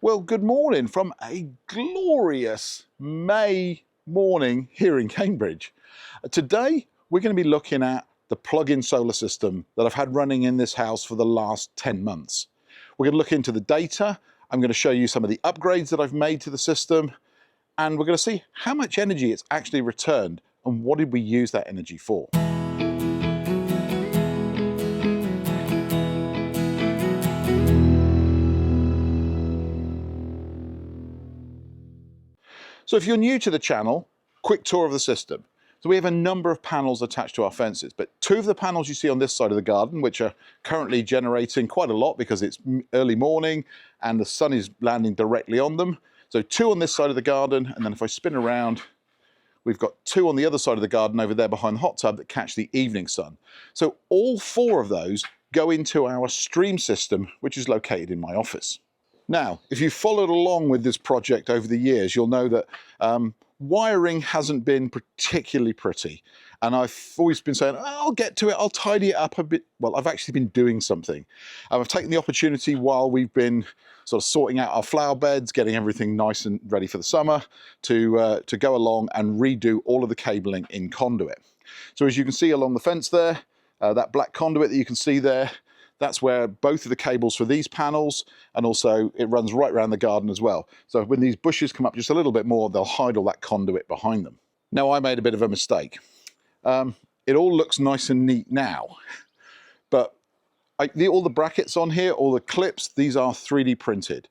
Well, good morning from a glorious May morning here in Cambridge. Today, we're going to be looking at the plug-in solar system that I've had running in this house for the last 10 months. We're going to look into the data. I'm going to show you some of the upgrades that I've made to the system, and we're going to see how much energy it's actually returned and what did we use that energy for. So if you're new to the channel, quick tour of the system. So we have a number of panels attached to our fences, but two of the panels you see on this side of the garden, which are currently generating quite a lot because it's early morning and the sun is landing directly on them. So two on this side of the garden, and then if I spin around, we've got two on the other side of the garden over there behind the hot tub that catch the evening sun. So all four of those go into our stream system, which is located in my office. Now, if you've followed along with this project over the years, you'll know that wiring hasn't been particularly pretty. And I've always been saying, oh, I'll get to it, I'll tidy it up a bit. Well, I've actually been doing something. I've taken the opportunity while we've been sort of sorting out our flower beds, getting everything nice and ready for the summer, to go along and redo all of the cabling in conduit. So as you can see along the fence there, that black conduit that you can see there, that's where both of the cables for these panels, and also it runs right around the garden as well. So when these bushes come up just a little bit more, they'll hide all that conduit behind them. Now, I made a bit of a mistake. It all looks nice and neat now, but all the brackets on here, all the clips, these are 3D printed.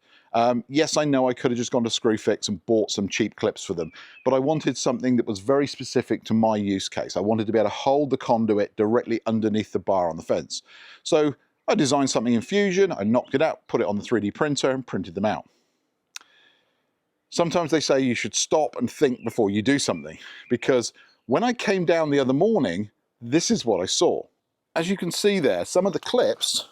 Yes, I know I could have just gone to Screwfix and bought some cheap clips for them, but I wanted something that was very specific to my use case. I wanted to be able to hold the conduit directly underneath the bar on the fence. So I designed something in Fusion, I knocked it out, put it on the 3D printer and printed them out. Sometimes they say you should stop and think before you do something, because when I came down the other morning, this is what I saw. As you can see there, some of the clips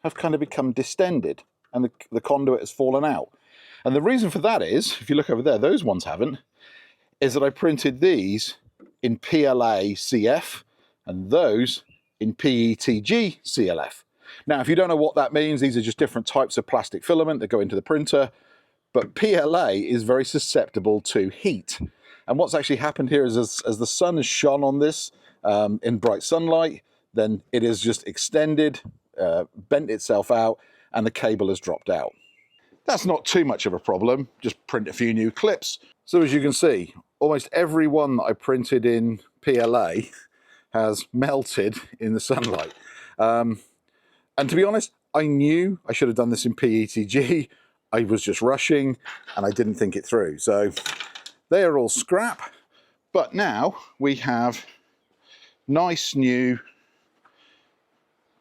have kind of become distended and the conduit has fallen out. And the reason for that is, if you look over there, those ones haven't, is that I printed these in PLA CF and those in PETG CLF. Now, if you don't know what that means, these are just different types of plastic filament that go into the printer, but PLA is very susceptible to heat. And what's actually happened here is as the sun has shone on this in bright sunlight, then it has just extended, bent itself out, and the cable has dropped out. That's not too much of a problem, just print a few new clips. So as you can see, almost every one that I printed in PLA has melted in the sunlight. And to be honest, I knew I should have done this in PETG. I was just rushing and I didn't think it through. So they are all scrap, but now we have nice new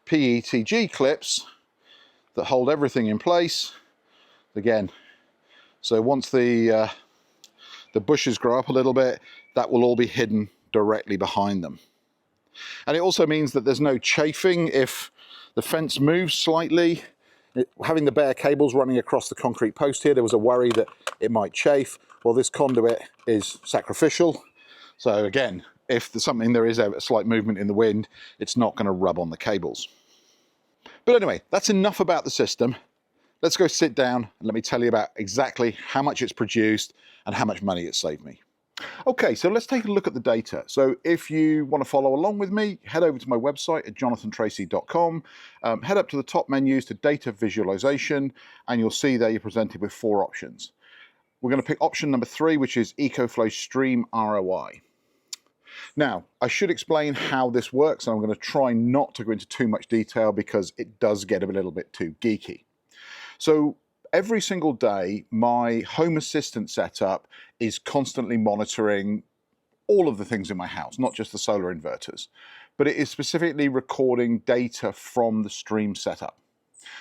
PETG clips that hold everything in place. Again, so once the bushes grow up a little bit, that will all be hidden directly behind them. And it also means that there's no chafing if the fence moves slightly. Having the bare cables running across the concrete post here, there was a worry that it might chafe. Well, this conduit is sacrificial. So again, if there's something, there is a slight movement in the wind, it's not going to rub on the cables. But anyway, that's enough about the system. Let's go sit down and let me tell you about exactly how much it's produced and how much money it saved me. Okay, so let's take a look at the data. So if you want to follow along with me, head over to my website at jonathantracy.com, head up to the top menus to data visualization, and you'll see there you're presented with four options. We're going to pick option number 3, which is EcoFlow Stream ROI. Now, I should explain how this works, and I'm going to try not to go into too much detail because it does get a little bit too geeky. So every single day, my home assistant setup is constantly monitoring all of the things in my house, not just the solar inverters, but it is specifically recording data from the stream setup.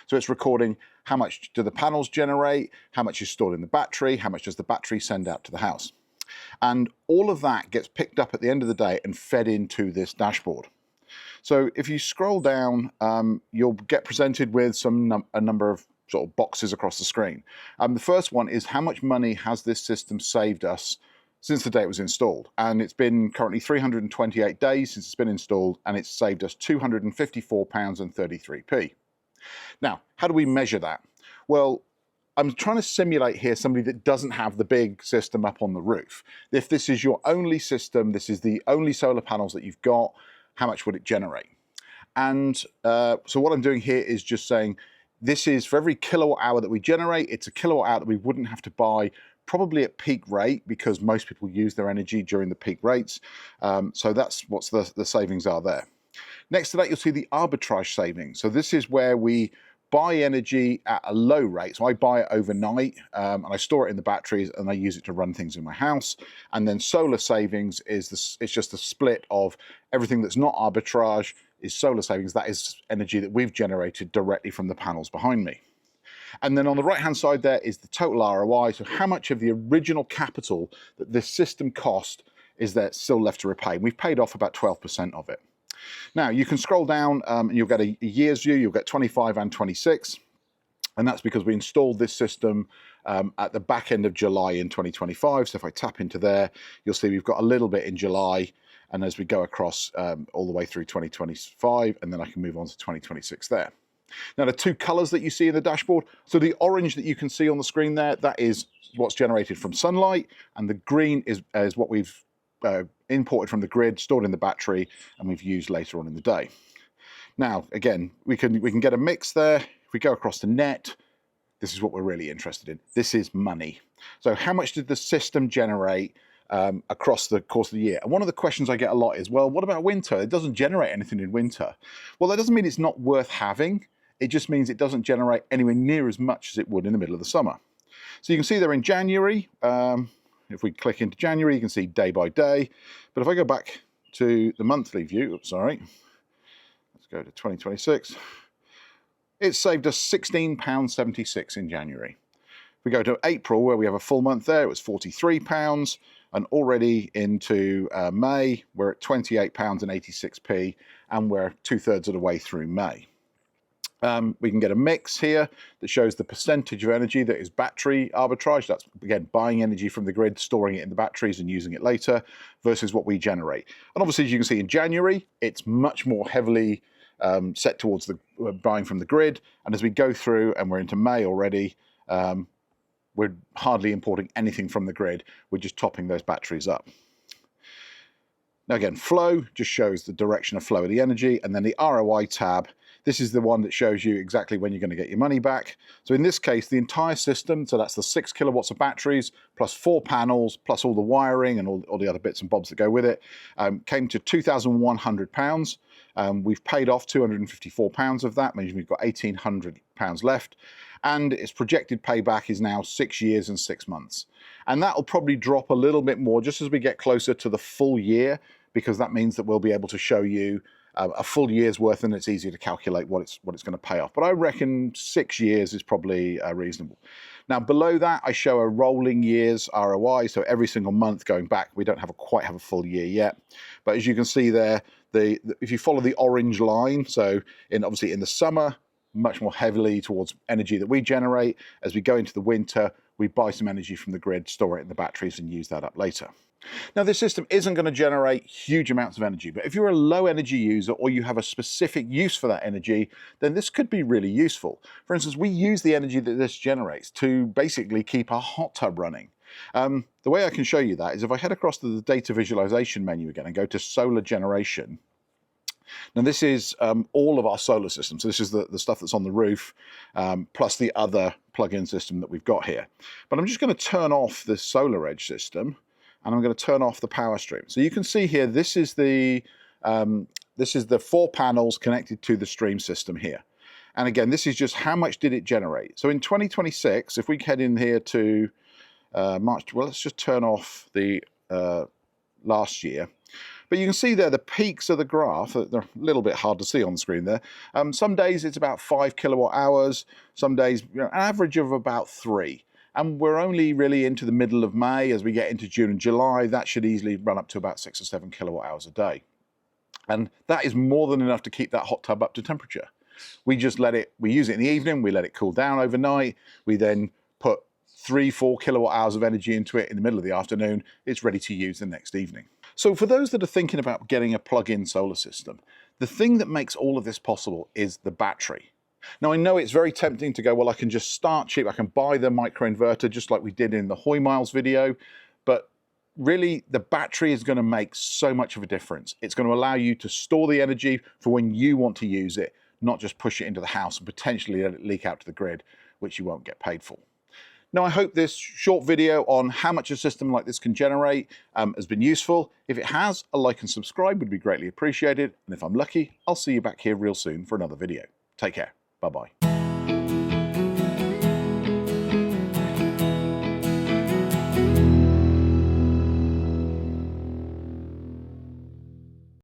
So it's recording how much do the panels generate, how much is stored in the battery, how much does the battery send out to the house. And all of that gets picked up at the end of the day and fed into this dashboard. So if you scroll down, you'll get presented with a number of sort of boxes across the screen. The first one is how much money has this system saved us since the day it was installed. And it's been currently 328 days since it's been installed, and it's saved us £254.33. Now, how do we measure that? Well, I'm trying to simulate here somebody that doesn't have the big system up on the roof. If this is your only system, this is the only solar panels that you've got, how much would it generate? And so what I'm doing here is just saying, this is for every kilowatt hour that we generate, it's a kilowatt hour that we wouldn't have to buy probably at peak rate, because most people use their energy during the peak rates. So that's what the savings are there. Next to that, you'll see the arbitrage savings. So this is where we buy energy at a low rate. So I buy it overnight and I store it in the batteries and I use it to run things in my house. And then solar savings is it's just a split of everything that's not arbitrage is solar savings. That is energy that we've generated directly from the panels behind me. And then on the right hand side there is the total ROI. So how much of the original capital that this system cost is there still left to repay? We've paid off about 12% of it. Now you can scroll down and you'll get a year's view, you'll get 25 and 26. And that's because we installed this system at the back end of July in 2025. So if I tap into there, you'll see we've got a little bit in July. And as we go across all the way through 2025, and then I can move on to 2026 there. Now the two colors that you see in the dashboard, so the orange that you can see on the screen there, that is what's generated from sunlight, and the green is what we've imported from the grid, stored in the battery, and we've used later on in the day. Now, again, we can get a mix there. If we go across to net, this is what we're really interested in. This is money. So how much did the system generate across the course of the year? And one of the questions I get a lot is, well, what about winter? It doesn't generate anything in winter. Well, that doesn't mean it's not worth having. It just means it doesn't generate anywhere near as much as it would in the middle of the summer. So you can see there in January, if we click into January, you can see day by day. But if I go back to the monthly view, let's go to 2026. It saved us £16.76 in January. If we go to April, where we have a full month there, it was £43. And already into May, we're at £28.86, and we're 2/3 of the way through May. We can get a mix here that shows the percentage of energy that is battery arbitrage. That's, again, buying energy from the grid, storing it in the batteries and using it later, versus what we generate. And obviously, as you can see in January, it's much more heavily set towards the buying from the grid. And as we go through, and we're into May already, we're hardly importing anything from the grid. We're just topping those batteries up. Now again, flow just shows the direction of flow of the energy, and then the ROI tab, this is the one that shows you exactly when you're going to get your money back. So in this case, the entire system, so that's the 6 kilowatts of batteries, plus 4 panels, plus all the wiring and all the other bits and bobs that go with it, came to £2,100. We've paid off £254 of that, means we've got £1,800 left. And its projected payback is now 6 years and 6 months. And that will probably drop a little bit more just as we get closer to the full year, because that means that we'll be able to show you a full year's worth, and it's easier to calculate what it's going to pay off. But I reckon 6 years is probably reasonable. Now below that, I show a rolling years ROI, so every single month going back. We don't quite have a full year yet, but as you can see there, if you follow the orange line, so obviously in the summer, much more heavily towards energy that we generate. As we go into the winter, we buy some energy from the grid, store it in the batteries, and use that up later. Now, this system isn't going to generate huge amounts of energy, but if you're a low energy user or you have a specific use for that energy, then this could be really useful. For instance, we use the energy that this generates to basically keep our hot tub running. The way I can show you that is if I head across to the data visualization menu again and go to solar generation. Now this is all of our solar systems. So this is the stuff that's on the roof, plus the other plug-in system that we've got here. But I'm just going to turn off the SolarEdge system, and I'm going to turn off the power stream. So you can see here, this is the 4 panels connected to the stream system here. And again, this is just how much did it generate. So in 2026, if we head in here to March, well, let's just turn off the last year. But you can see there the peaks of the graph. They're a little bit hard to see on the screen there. Some days it's about 5 kilowatt hours. Some days, an average of about 3. And we're only really into the middle of May. As we get into June and July, that should easily run up to about 6 or 7 kilowatt hours a day. And that is more than enough to keep that hot tub up to temperature. We just we use it in the evening, we let it cool down overnight. We then put 3-4 kilowatt hours of energy into it in the middle of the afternoon. It's ready to use the next evening. So for those that are thinking about getting a plug-in solar system, the thing that makes all of this possible is the battery. Now I know it's very tempting to go, well, I can just start cheap, I can buy the microinverter just like we did in the Hoymiles video, but really the battery is going to make so much of a difference. It's going to allow you to store the energy for when you want to use it, not just push it into the house and potentially let it leak out to the grid, which you won't get paid for. Now, I hope this short video on how much a system like this can generate has been useful. If it has, a like and subscribe would be greatly appreciated. And if I'm lucky, I'll see you back here real soon for another video. Take care. Bye-bye.